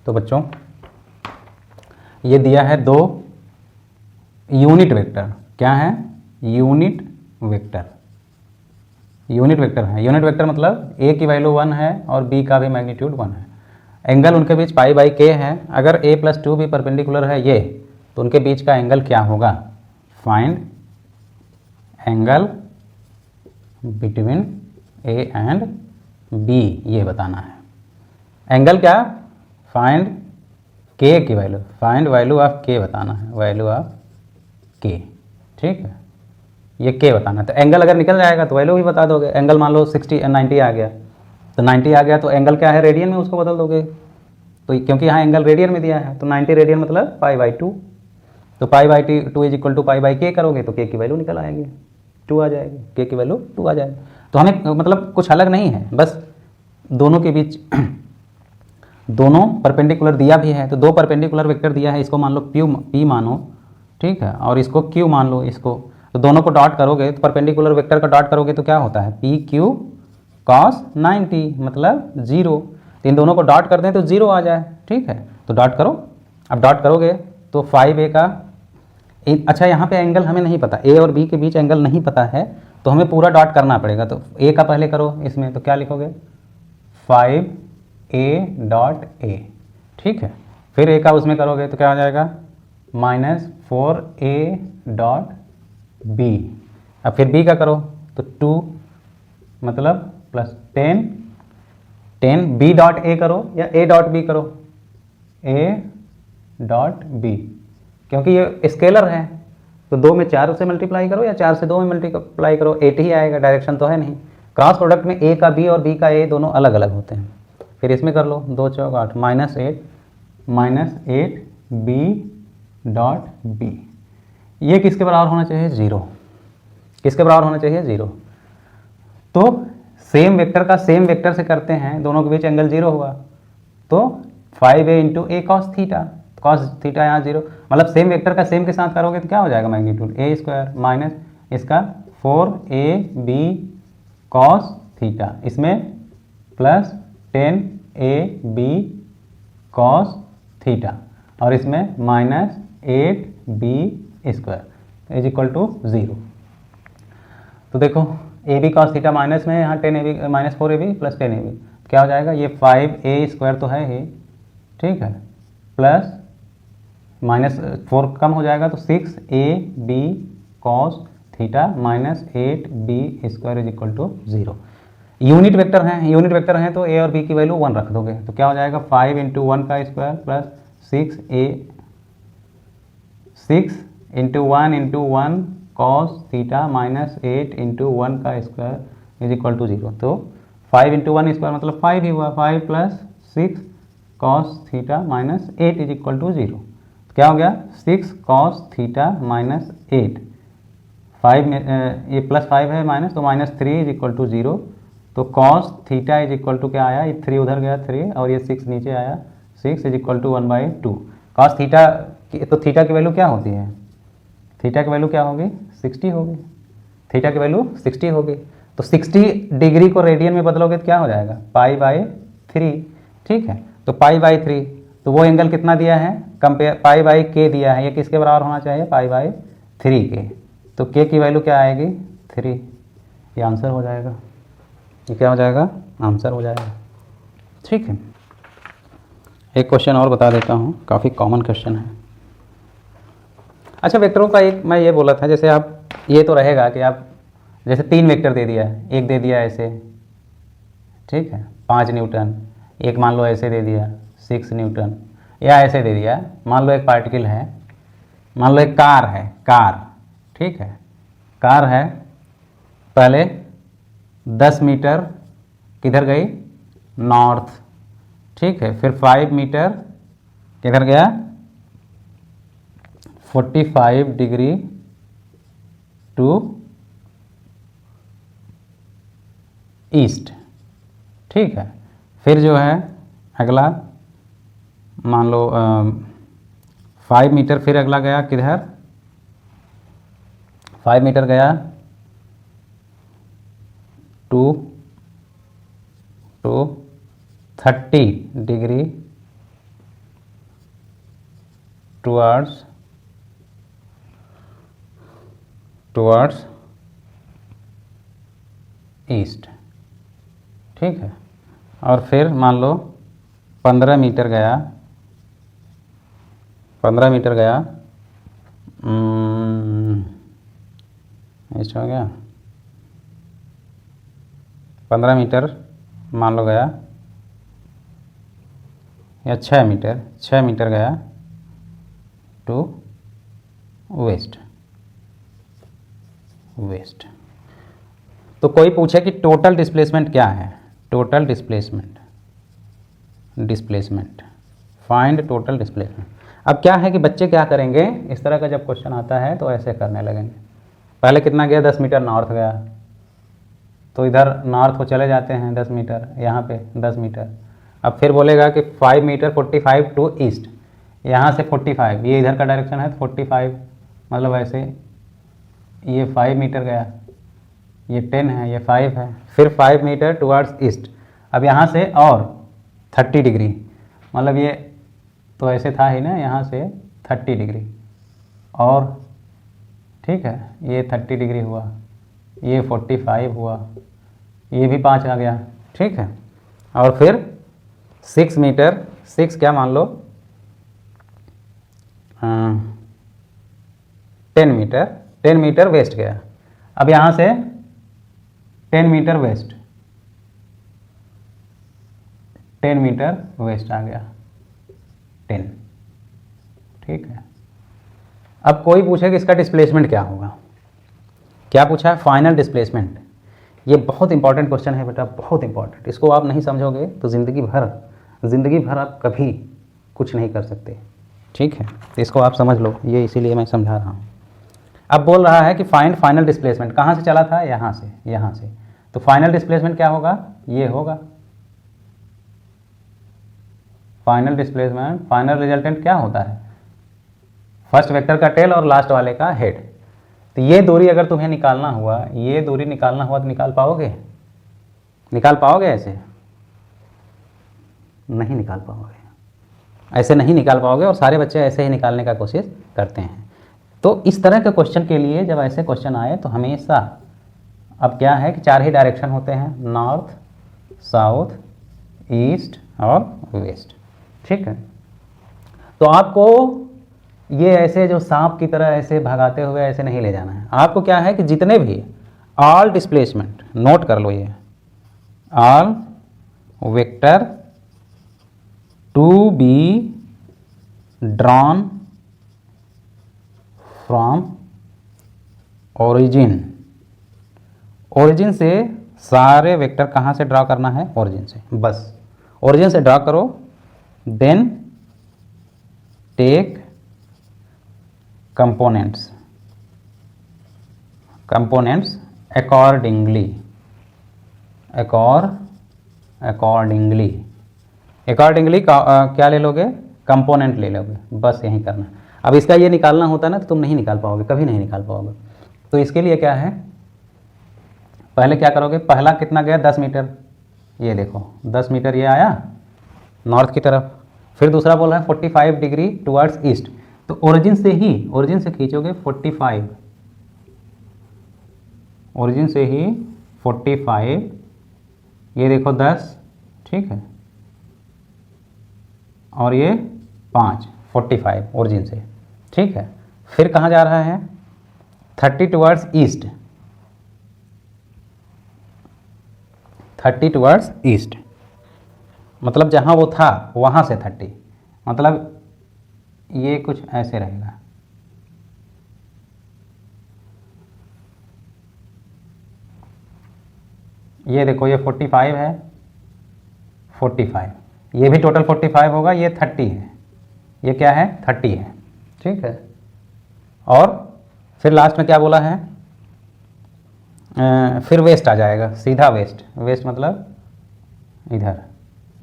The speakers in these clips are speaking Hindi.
तो बच्चों ये दिया है 2 यूनिट वेक्टर। क्या है? Unit vector. यूनिट वेक्टर है। यूनिट वेक्टर मतलब a की वैल्यू 1 है और b का भी मैग्नीट्यूड 1 है। एंगल उनके बीच पाई बाई k है। अगर a + 2 भी परपेंडिकुलर है ये, तो उनके बीच का एंगल क्या होगा? Find angle between a and b, ये बताना है। एंगल क्या? फाइंड k की value, find value of k बताना है, वैल्यू ऑफ k। ठीक है, ये k बताना है। तो एंगल अगर निकल जाएगा तो वैल्यू भी बता दोगे। एंगल मान लो 90 आ गया, तो 90 आ गया तो एंगल क्या है? रेडियन में उसको बदल दोगे। तो क्योंकि यहाँ एंगल रेडियन में दिया है, तो 90 रेडियन मतलब π/2। तो π/2 = π/k करोगे तो k की वैल्यू निकल आएगी, 2 आ जाएगी, k की वैल्यू 2 आ जाएगी। तो हमें मतलब कुछ अलग नहीं है, बस दोनों के बीच दोनों परपेंडिकुलर दिया भी है। तो 2 परपेंडिकुलर वेक्टर दिया है, इसको मान लो p मानो, ठीक है, और इसको q मान लो इसको। तो दोनों को डॉट करोगे तो परपेंडिकुलर वेक्टर का डॉट करोगे तो क्या होता है? PQ cos 90 मतलब 0। तो इन दोनों को डॉट कर दें तो 0 आ जाए। ठीक है, तो डॉट करो। अब डॉट करोगे तो 5a का, अच्छा यहाँ पे एंगल हमें नहीं पता, a और b के बीच एंगल नहीं पता है, तो हमें पूरा डॉट करना पड़ेगा। तो a का पहले करो इसमें, तो क्या लिखोगे? 5a.a। ठीक है, फिर a का उसमें करोगे तो क्या हो जाएगा? -4a.b। अब फिर b का करो तो 2 मतलब +10 b.a करो या a.b करो, a.b, क्योंकि ये स्केलर है तो 2 में 4 से मल्टीप्लाई करो या 4 से 2 में मल्टीप्लाई करो, 8 ही आएगा, डायरेक्शन तो है नहीं। क्रॉस प्रोडक्ट में a का b और b का a दोनों अलग अलग होते हैं। फिर इसमें कर लो, 2 चौक 8, -8b.b। ये किसके बराबर होना चाहिए? 0। किसके बराबर होना चाहिए? 0। तो सेम वेक्टर का सेम वेक्टर से करते हैं, दोनों के बीच एंगल 0 हुआ, तो 5a × a cos theta, cos theta यहाँ 0, मतलब सेम वेक्टर का सेम के साथ करोगे तो क्या हो जाएगा? मैग्नीट्यूड a² माइनस इसका 4ab cos थीटा, इसमें +10ab cos थीटा, और इसमें -8b² = 0। तो देखो ab cos थीटा माइनस में, यहाँ 4ab + 10ab क्या हो जाएगा? ये 5a² तो है ही, ठीक है, प्लस -4 कम हो जाएगा तो 6ab cos theta -8b² = 0। Unit vector हैं, यूनिट वेक्टर हैं तो a और b की वैल्यू 1 रख दोगे, तो क्या हो जाएगा? 5 × 1 का स्क्वायर प्लस 6 × 1 cos थीटा -8 × 1 का स्क्वायर = 0। तो 5 × 1 स्क्वायर मतलब 5 ही हुआ, 5 + 6 cos थीटा -8 = 0। क्या हो गया? 6 cos थीटा -8, 5 में ये +5 है माइनस, तो -3 = 0। तो cos थीटा = क्या आया? ये 3 उधर गया 3, और ये 6 नीचे आया, 6 = 1/2। cos थीटा, तो थीटा की वैल्यू क्या होती है? थीटा की वैल्यू क्या होगी? 60 होगी। थीटा की वैल्यू 60 होगी। तो 60 डिग्री को रेडियन में बदलोगे तो क्या हो जाएगा? π/3। ठीक है, तो π/3, तो वो एंगल कितना दिया है? कंपेयर π/k दिया है, ये किसके बराबर होना चाहिए? π/3 के। तो k की वैल्यू क्या आएगी? 3। ये आंसर हो जाएगा। ये क्या हो जाएगा? आंसर हो जाएगा। ठीक है, एक क्वेश्चन और बता देता हूँ, काफ़ी कॉमन क्वेश्चन है। अच्छा, वेक्टरों का एक मैं ये बोला था, जैसे आप ये तो रहेगा कि आप जैसे 3 वेक्टर दे दिया है, एक दे दिया ऐसे, ठीक है, 5 न्यूटन, एक मान लो ऐसे दे दिया 6 न्यूटन, या ऐसे दे दिया, मान लो एक पार्टिकल है, मान लो एक कार है, कार, ठीक है, कार है, पहले 10 मीटर किधर गई? नॉर्थ, ठीक है, फिर 5 मीटर किधर गया? 45 डिग्री टू ईस्ट, ठीक है, फिर जो है अगला मान लो 5 मीटर, फिर अगला गया किधर? 5 मीटर गया टू 30 डिग्री टुवर्ड्स ईस्ट, ठीक है। और फिर मान लो 15 मीटर गया, 15 मीटर गया ईस्ट हो गया, 15 मीटर मान लो गया, या 6 मीटर गया टू वेस्ट। तो कोई पूछे कि टोटल डिस्प्लेसमेंट क्या है, total displacement find total displacement. अब क्या है कि बच्चे क्या करेंगे, इस तरह का जब क्वेश्चन आता है तो ऐसे करने लगेंगे। पहले कितना गया, 10 मीटर नॉर्थ गया, तो इधर नॉर्थ को चले जाते हैं 10 मीटर, यहाँ पे 10 मीटर। अब फिर बोलेगा कि 5 मीटर 45 टू ईस्ट, यहाँ से 45, ये इधर का डायरेक्शन है तो 45, मतलब ऐसे ये 5 मीटर गया, ये 10 है, ये 5 है, फिर 5 मीटर टुवर्ड्स ईस्ट। अब यहाँ से और 30 डिग्री, मतलब ये तो ऐसे था ही ना, यहाँ से 30 डिग्री और, ठीक है, ये 30 डिग्री हुआ, ये 45 हुआ, ये भी 5 आ गया, ठीक है। और फिर 6 मीटर, 6 क्या मान लो 10 मीटर वेस्ट गया। अब यहाँ से 10 मीटर वेस्ट, 10 मीटर वेस्ट आ गया 10, ठीक है। अब कोई पूछे कि इसका डिस्प्लेसमेंट क्या होगा, क्या पूछा है, फाइनल डिस्प्लेसमेंट। ये बहुत इंपॉर्टेंट क्वेश्चन है बेटा, बहुत इंपॉर्टेंट। इसको आप नहीं समझोगे तो ज़िंदगी भर आप कभी कुछ नहीं कर सकते, ठीक है। तो इसको आप समझ लो, ये इसीलिए मैं समझा रहा हूँ। अब बोल रहा है कि फाइंड फाइनल डिस्प्लेसमेंट, कहाँ से चला था, यहाँ से। तो फाइनल डिस्प्लेसमेंट क्या होगा, ये होगा फाइनल डिस्प्लेसमेंट। फाइनल रिजल्टेंट क्या होता है, फर्स्ट वेक्टर का टेल और लास्ट वाले का हेड। तो ये दूरी अगर तुम्हें निकालना हुआ, ये दूरी निकालना हुआ तो निकाल पाओगे ऐसे नहीं निकाल पाओगे, ऐसे नहीं निकाल पाओगे। और सारे बच्चे ऐसे ही निकालने का कोशिश करते हैं। तो इस तरह के क्वेश्चन के लिए जब ऐसे क्वेश्चन आए तो हमेशा, अब क्या है कि 4 ही डायरेक्शन होते हैं, नॉर्थ, साउथ, ईस्ट और वेस्ट, ठीक है। तो आपको ये ऐसे जो सांप की तरह ऐसे भगाते हुए ऐसे नहीं ले जाना है। आपको क्या है कि जितने भी ऑल डिस्प्लेसमेंट, नोट कर लो, ये all vector to be drawn from origin से सारे वेक्टर कहाँ से ड्रा करना है, ओरिजिन से, बस ओरिजिन से ड्रा करो। देन टेक कंपोनेंट्स अकॉर्डिंगली क्या ले लोगे, कंपोनेंट ले लोगे, बस यही करना। अब इसका ये निकालना होता ना तो तुम नहीं निकाल पाओगे, कभी नहीं निकाल पाओगे। तो इसके लिए क्या है, पहले क्या करोगे, पहला कितना गया 10 मीटर, ये देखो 10 मीटर ये आया नॉर्थ की तरफ। फिर दूसरा बोल रहा है 45 डिग्री टुवर्ड्स ईस्ट, तो ओरिजिन से खींचोगे 45, ओरिजिन से ही 45, ये देखो 10, ठीक है, और ये 5, 45 ओरिजिन से, ठीक है। फिर कहाँ जा रहा है, 30 टुवर्ड्स ईस्ट, 30 टुवर्ड्स ईस्ट, मतलब जहाँ वो था वहाँ से 30, मतलब ये कुछ ऐसे रहेगा, ये देखो ये 45 है, 45, ये भी टोटल 45 होगा, ये 30 है, ये क्या है 30 है, ठीक है। और फिर लास्ट में क्या बोला है, फिर वेस्ट आ जाएगा, सीधा वेस्ट मतलब इधर,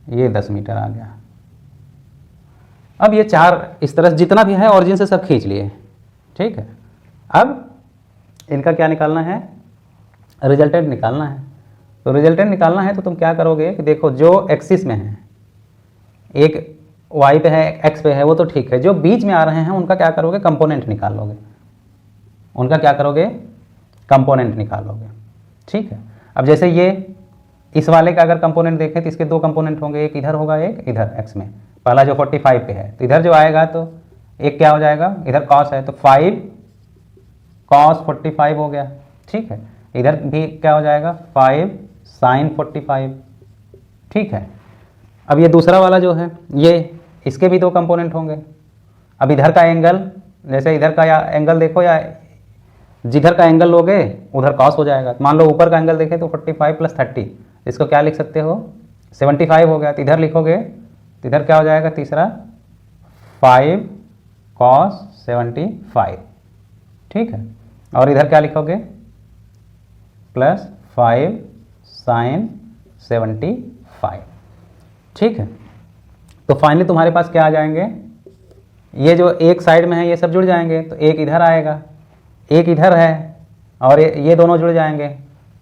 ये 10 मीटर आ गया। अब ये 4 इस तरह जितना भी है ओरिजिन से सब खींच लिए, ठीक है। अब इनका क्या निकालना है, रिजल्टेंट निकालना है। तो रिजल्टेंट निकालना है तो तुम क्या करोगे कि देखो जो एक्सिस में है, एक वाई पे है, एक्स पे है, वो तो ठीक है। जो बीच में आ रहे हैं उनका क्या करोगे, कंपोनेंट निकाल लोगे, उनका क्या करोगे, कंपोनेंट निकाल लोगे। ठीक है। अब जैसे ये इस वाले का अगर कंपोनेंट देखें तो इसके दो कंपोनेंट होंगे, एक इधर होगा एक इधर एक्स में। पहला जो 45 पे है तो इधर जो आएगा तो एक क्या हो जाएगा, इधर कॉस है तो 5 कॉस 45 हो गया। ठीक है। इधर भी क्या हो जाएगा, 5 साइन 45। ठीक है। अब ये दूसरा वाला जो है ये, इसके भी दो कंपोनेंट होंगे। अब इधर का एंगल, जैसे इधर का या एंगल देखो या जिधर का एंगल लोगे उधर कॉस हो जाएगा। मान लो ऊपर का एंगल देखें तो 45 + 30, इसको क्या लिख सकते हो, 75 हो गया। तो इधर लिखोगे तो इधर क्या हो जाएगा, तीसरा 5 cos 75। ठीक है। और इधर क्या लिखोगे, +5 sin 75। ठीक है। तो फाइनली तुम्हारे पास क्या आ जाएंगे, ये जो एक साइड में है ये सब जुड़ जाएंगे, तो एक इधर आएगा, एक इधर है, और ये दोनों जुड़ जाएंगे,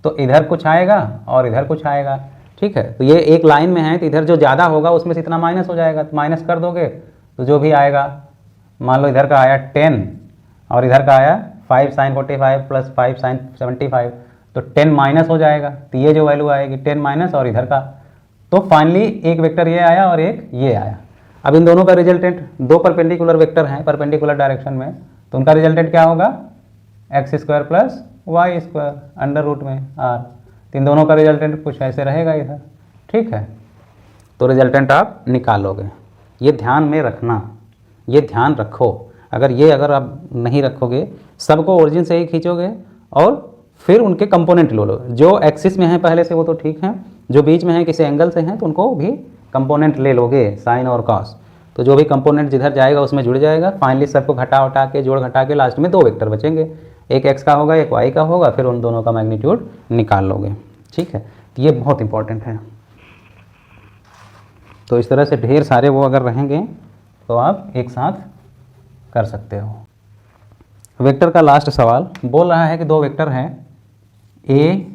तो इधर कुछ आएगा और इधर कुछ आएगा। ठीक है। तो ये एक लाइन में है तो इधर जो ज़्यादा होगा उसमें से इतना माइनस हो जाएगा, तो माइनस कर दोगे तो जो भी आएगा, मान लो इधर का आया 10 और इधर का आया 5 sin 45 + 5 sin 75, तो 10 माइनस हो जाएगा। तो ये जो वैल्यू आएगी 10 माइनस और इधर का, तो फाइनली एक वेक्टर ये आया और एक ये आया। अब इन दोनों का रिजल्टेंट, दो परपेंडिकुलर वेक्टर हैं परपेंडिकुलर डायरेक्शन में, तो उनका रिजल्टेंट क्या होगा, x² + y² अंडर रूट में r। तो इन दोनों का रिजल्टेंट कुछ ऐसे रहेगा इधर। ठीक है। तो रिजल्टेंट आप निकालोगे। ये ध्यान में रखना, ये ध्यान रखो। अगर आप नहीं रखोगे, सबको ओरिजिन से ही खींचोगे और फिर उनके कंपोनेंट लो। जो एक्सिस में है पहले से वो तो ठीक है, जो बीच में है किसी एंगल से हैं तो उनको भी कंपोनेंट ले लोगे, साइन और कॉस। तो जो भी कंपोनेंट जिधर जाएगा उसमें जुड़ जाएगा। फाइनली सबको घटा उठा के जोड़ घटा के लास्ट में दो वेक्टर बचेंगे, एक एक्स का होगा एक वाई का होगा, फिर उन दोनों का मैग्नीट्यूड निकाल लोगे। ठीक है। तो ये बहुत इंपॉर्टेंट है। तो इस तरह से ढेर सारे वो अगर रहेंगे तो आप एक साथ कर सकते हो। वेक्टर का लास्ट सवाल बोल रहा है कि दो वेक्टर हैं ए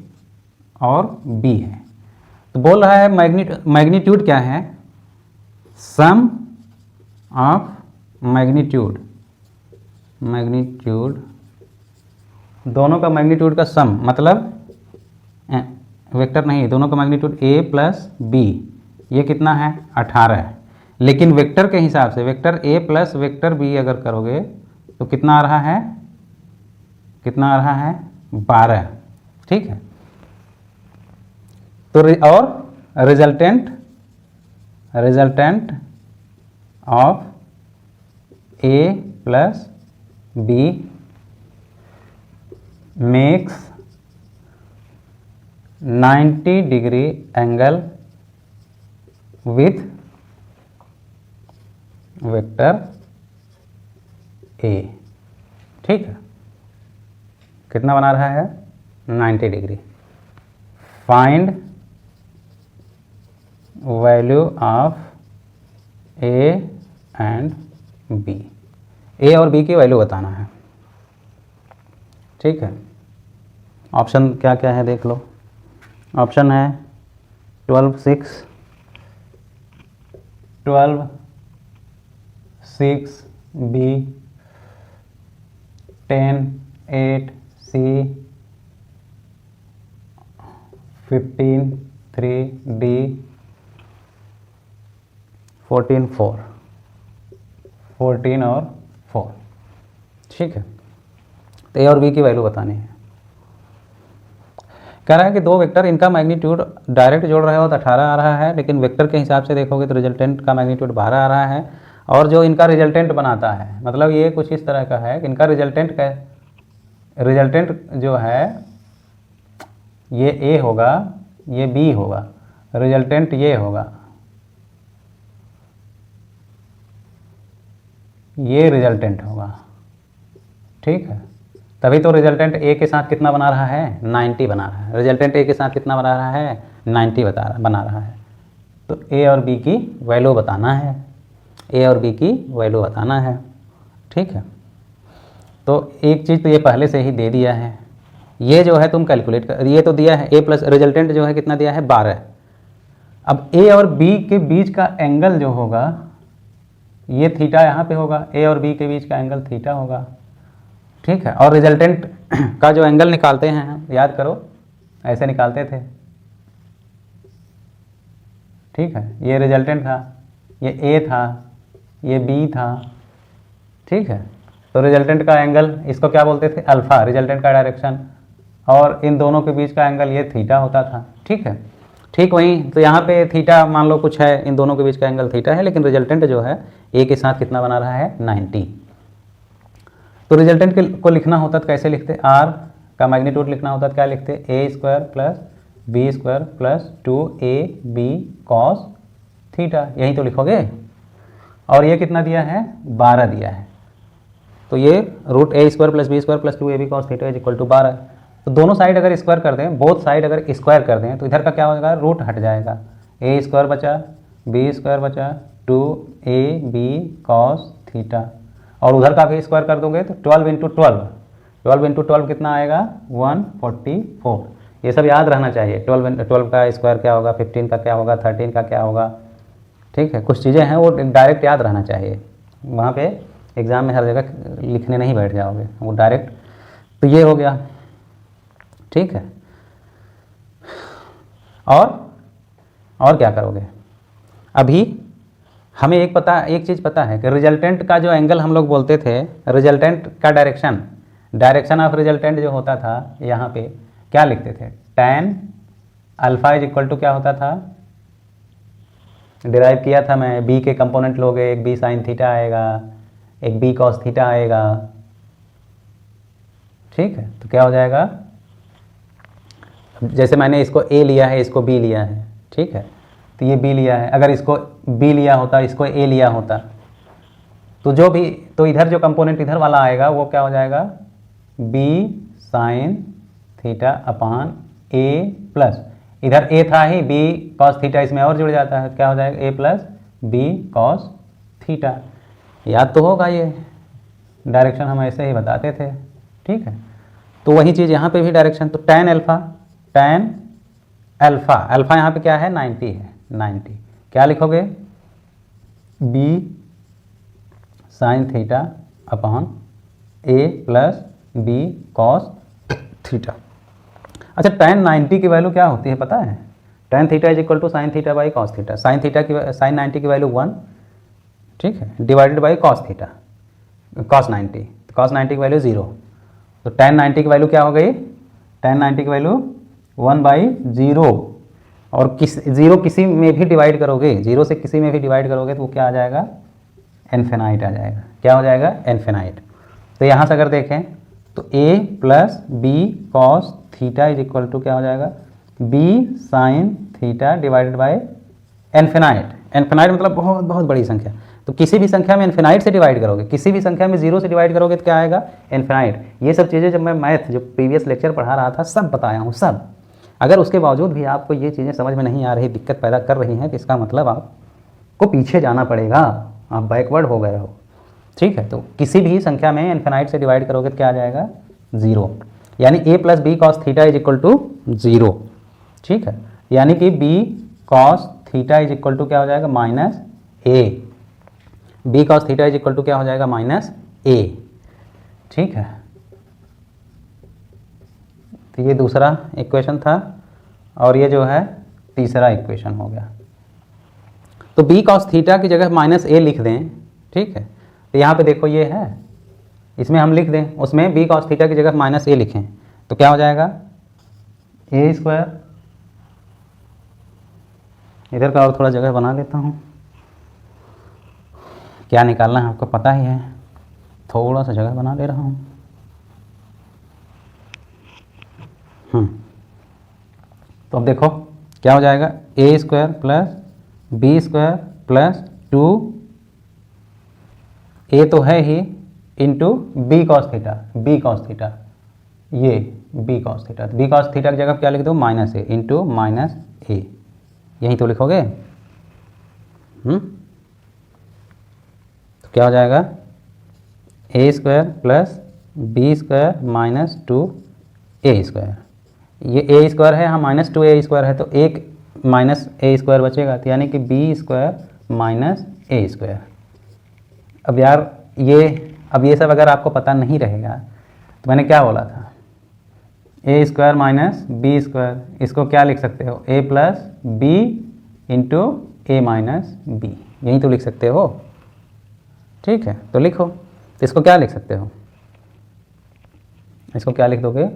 और बी है, तो बोल रहा है मैग्नीट्यूड क्या है, सम ऑफ मैग्नीट्यूड, दोनों का मैग्नीट्यूड का सम, मतलब वेक्टर नहीं, दोनों का मैग्नीट्यूड a + b, ये कितना है 18 है। लेकिन वेक्टर के हिसाब से वेक्टर a + वेक्टर b अगर करोगे तो कितना आ रहा है, 12। ठीक है। तो और resultant of a + b makes 90 degree angle with vector a। ठीक है। कितना बना रहा है, 90 degree. Find value of a and b, a और b की वैल्यू बताना है। ठीक है। ऑप्शन क्या क्या है देख लो। ऑप्शन है 12 6 b, 10 8 c, 15 3 d, 14 4, 14 और 4। ठीक है। तो ए और बी की वैल्यू बतानी है। कह रहा है कि दो वेक्टर, इनका मैग्नीट्यूड डायरेक्ट जोड़ रहे हो तो 18 आ रहा है, लेकिन वेक्टर के हिसाब से देखोगे तो रिजल्टेंट का मैग्नीट्यूड 12 आ रहा है। और जो इनका रिजल्टेंट बनाता है, मतलब ये कुछ इस तरह का है कि इनका रिजल्टेंट जो है ये ए होगा, ये बी होगा, रिजल्टेंट ये होगा, ये रिजल्टेंट होगा। ठीक है। तभी तो रिजल्टेंट ए के साथ कितना बना रहा है, 90 बना रहा है। रिजल्टेंट ए के साथ कितना बना रहा है, 90 बना रहा है। तो ए और बी की वैल्यू बताना है, ए और बी की वैल्यू बताना है। ठीक है। तो एक चीज़ तो ये पहले से ही दे दिया है, ये जो है तुम कैलकुलेट कर, ये तो दिया है a प्लस रिजल्टेंट जो है कितना दिया है 12। अब a और b के बीच का एंगल जो होगा ये थीटा यहाँ पे होगा, ए और बी के बीच का एंगल थीटा होगा, ठीक है। और रिजल्टेंट का जो एंगल निकालते हैं हम, याद करो ऐसे निकालते थे, ठीक है। ये रिजल्टेंट था, ये ए था, ये बी था, ठीक है। तो रिजल्टेंट का एंगल इसको क्या बोलते थे, अल्फ़ा, रिजल्टेंट का डायरेक्शन, और इन दोनों के बीच का एंगल ये थीटा होता था, ठीक है। ठीक वहीं तो यहाँ पे थीटा मान लो कुछ है, इन दोनों के बीच का एंगल थीटा है, लेकिन रिजल्टेंट जो है ए के साथ कितना बना रहा है, 90। तो रिजल्टेंट को लिखना होता तो कैसे लिखते, आर का मैग्नीट्यूड लिखना होता तो क्या लिखते, A square plus B square plus 2ab cos theta, यही तो लिखोगे। और ये कितना दिया है, 12 दिया है, तो ये root a square plus B square plus 2ab cos theta is equal to 12। तो दोनों साइड अगर स्क्वायर कर दें, बोथ साइड अगर स्क्वायर कर दें, तो इधर का क्या हो जाएगा, रूट हट जाएगा, ए स्क्वायर बचा, बी स्क्वायर बचा, 2ab कॉस थीटा, और उधर का भी स्क्वायर कर दोगे तो 12 इंटू 12 कितना आएगा, 144। ये सब याद रहना चाहिए, 12 का स्क्वायर क्या होगा, 15 का क्या होगा, 13 का क्या होगा, ठीक है। कुछ चीज़ें हैं वो डायरेक्ट याद रहना चाहिए, वहाँ पे एग्ज़ाम में हर जगह लिखने नहीं बैठ जाओगे, वो डायरेक्ट। तो ये हो गया, ठीक है। और क्या करोगे, अभी हमें एक चीज़ पता है कि रिजल्टेंट का जो एंगल हम लोग बोलते थे, रिजल्टेंट का डायरेक्शन ऑफ रिजल्टेंट जो होता था, यहाँ पे क्या लिखते थे, tan alpha is equal to क्या होता था, डिराइव किया था मैं, बी के कंपोनेंट लोगे, एक बी साइन थीटा आएगा, एक बी कॉस थीटा आएगा, ठीक है। तो क्या हो जाएगा, जैसे मैंने इसको ए लिया है, इसको बी लिया है, ठीक है, तो ये बी लिया है, अगर इसको बी लिया होता, इसको ए लिया होता, तो इधर जो कंपोनेंट इधर वाला आएगा वो क्या हो जाएगा, बी साइन थीटा अपान ए प्लस, इधर ए था ही, बी कॉस थीटा इसमें और जुड़ जाता है, क्या हो जाएगा, ए प्लस बी कॉस थीटा। याद तो होगा, ये डायरेक्शन हम ऐसे ही बताते थे, ठीक है। तो वही चीज़ यहाँ पे भी डायरेक्शन, तो tan अल्फ़ा यहाँ पे क्या है, 90 है, 90 क्या लिखोगे, बी साइन थीटा अपॉन ए प्लस बी कॉस थीटा। अच्छा, tan 90 की वैल्यू क्या होती है पता है, tan theta is equal to sine theta by cos theta, sine 90 की वैल्यू 1, ठीक है, divided by cos theta, cos 90 की वैल्यू 0, तो tan 90 की वैल्यू क्या हो गई, tan 90 की वैल्यू 1/0, और जीरो किसी में भी डिवाइड करोगे, जीरो से किसी में भी डिवाइड करोगे तो वो क्या आ जाएगा, इन्फिनाइट आ जाएगा, क्या हो जाएगा, इन्फिनाइट। तो यहाँ से अगर देखें तो a plus b cos theta is equal to क्या हो जाएगा, b sine theta divided by infinite. Infinite मतलब बहुत बहुत बड़ी संख्या, तो किसी भी संख्या में इन्फिनाइट से डिवाइड करोगे, किसी भी संख्या में 0 से डिवाइड करोगे तो क्या आएगा, इन्फिनाइट। ये सब चीज़ें जब मैं मैथ जो प्रीवियस लेक्चर पढ़ा रहा था सब बताया हूँ, सब। अगर उसके बावजूद भी आपको ये चीज़ें समझ में नहीं आ रही, दिक्कत पैदा कर रही हैं, तो इसका मतलब आपको पीछे जाना पड़ेगा, आप बैकवर्ड हो गए हो, ठीक है। तो किसी भी संख्या में इन्फिनाइट से डिवाइड करोगे तो क्या आ जाएगा, 0, यानी a plus b cos theta is equal to 0, ठीक है। यानी कि b cos theta is equal to क्या हो जाएगा, minus a, b cos theta is equal to क्या हो जाएगा, माइनस a, ठीक है। तो ये दूसरा इक्वेशन था, और ये जो है तीसरा इक्वेशन हो गया। तो b कॉस थीटा की जगह माइनस a लिख दें, ठीक है। तो यहाँ पे देखो ये है, इसमें हम लिख दें, उसमें b कॉस थीटा की जगह माइनस a लिखें, तो क्या हो जाएगा, a स्क्वायर, इधर का और थोड़ा जगह बना लेता हूँ, क्या निकालना है आपको पता ही है, थोड़ा सा जगह बना ले रहा हूँ। तो अब देखो क्या हो जाएगा, a square plus B square plus 2a तो है ही इंटू बी कॉस थीटा, ये b cos theta, b cos theta की जगह क्या लिख दो, minus a into minus a, यही तो लिखोगे। तो क्या हो जाएगा, a square plus B square minus 2a square, ये a स्क्वायर है, हाँ माइनस 2a स्क्वायर है, तो एक माइनस a स्क्वायर बचेगा, तो यानी कि b square minus a square, अब यार ये सब अगर आपको पता नहीं रहेगा तो मैंने क्या बोला था, ए स्क्वायर माइनस बी स्क्वायर, इसको क्या लिख सकते हो, ए प्लस बी इंटू ए माइनस बी, यही तो लिख सकते हो। ठीक है, तो लिखो, तो इसको क्या लिख सकते हो, इसको क्या लिख दोगे,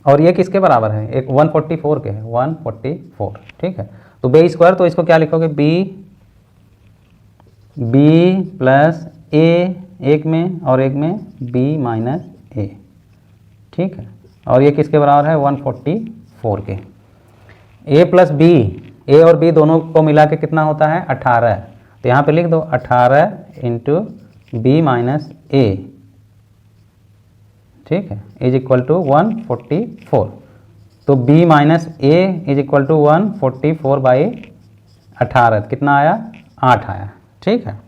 और ये किसके बराबर है, एक 144 के है, 144। ठीक है, तो बी स्क्वायर, तो इसको क्या लिखोगे, बी प्लस ए एक में और एक में बी माइनस ए। ठीक है, और ये किसके बराबर है, 144 के। ए प्लस बी, ए और बी दोनों को मिला के कितना होता है, 18। तो यहाँ पे लिख दो 18 इंटू बी माइनस ए। ठीक है, इज इक्वल टू 144। तो b minus a is equal to 144 by 18, कितना आया, 8 आया। ठीक है,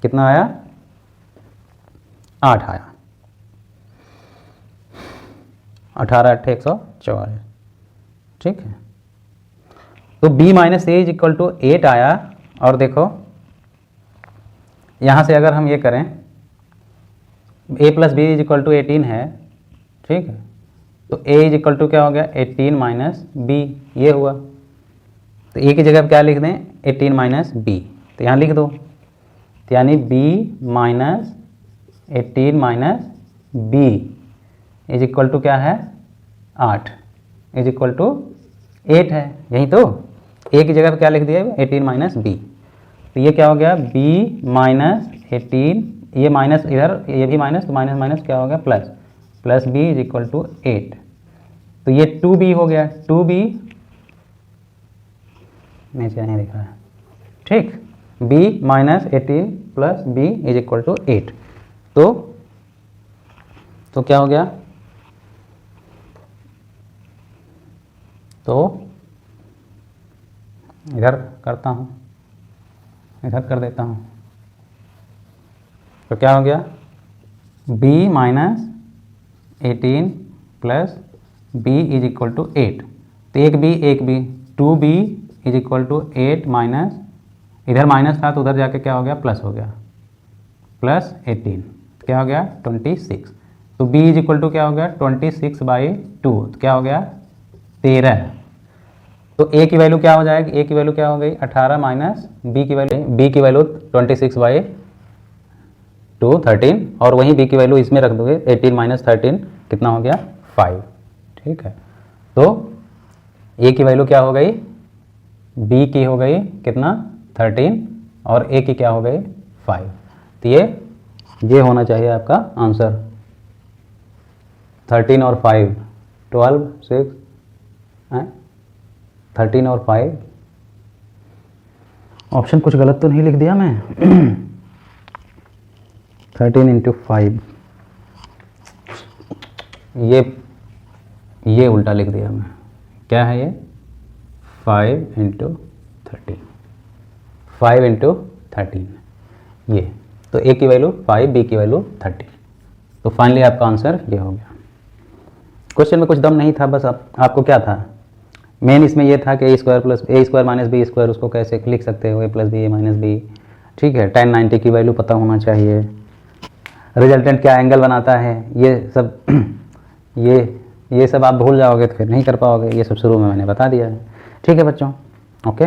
कितना आया, 8 आया, 18 8 144। ठीक है, तो b minus a is equal to 8 आया। और देखो यहाँ से अगर हम ये करें, a plus b is equal to 18 है। ठीक है, तो a इज इक्वल टू क्या हो गया, 18 माइनस बी, ये हुआ। तो a की जगह क्या लिख दें, 18 माइनस बी, तो यहाँ लिख दो, तो यानी b minus 18 minus b is equal to क्या है, 8 इज इक्वल टू 8 है। यही तो, a की जगह पे क्या लिख दिया, 18 माइनस बी, तो ये क्या हो गया, b माइनस 18, ये माइनस इधर, ये भी माइनस, तो माइनस माइनस क्या हो गया, plus, plus b is equal to 8। तो ये 2b हो गया, 2b नीचे नहीं दिख रहा है। ठीक, b minus 18 plus b is equal to 8। तो क्या हो गया, तो इधर करता हूँ, इधर कर देता हूँ, तो क्या हो गया, b minus 18 plus b is equal to 8। तो एक b 2b is equal to 8 minus, इधर माइनस था तो उधर जाके क्या हो गया, प्लस हो गया, प्लस 18, क्या हो गया, 26। तो b इज इक्वल टू क्या हो गया, 26 बाई 2, तो क्या हो गया, 13। तो a की वैल्यू क्या हो जाएगी, a की वैल्यू क्या हो गई, 18 माइनस b की वैल्यू 26 बाई 2 13, और वहीं b की वैल्यू इसमें रख दोगे, 18 माइनस 13 कितना हो गया, 5। ठीक है, तो a की वैल्यू क्या हो गई, b की हो गई कितना, 13, और a की क्या हो गई, 5। तो ये होना चाहिए आपका आंसर, 13 और 5, 12 6 13 और 5। ऑप्शन कुछ गलत तो नहीं लिख दिया मैं 13 इंटू 5, ये उल्टा लिख दिया मैं, क्या है ये, 5 इंटू 13, 5 इंटू 13, ये। तो a की वैल्यू 5, b की वैल्यू 13। तो फाइनली आपका आंसर ये हो गया। क्वेश्चन में कुछ दम नहीं था, बस आपको क्या था, मेन इसमें ये था कि a square plus a square minus b square, उसको कैसे लिख सकते हो, a plus b, a minus b. ठीक है, tan 90 की वैल्यू पता होना चाहिए, रिजल्टेंट क्या एंगल बनाता है, ये सब ये सब आप भूल जाओगे तो फिर नहीं कर पाओगे, ये सब शुरू में मैंने बता दिया है। ठीक है बच्चों, ओके।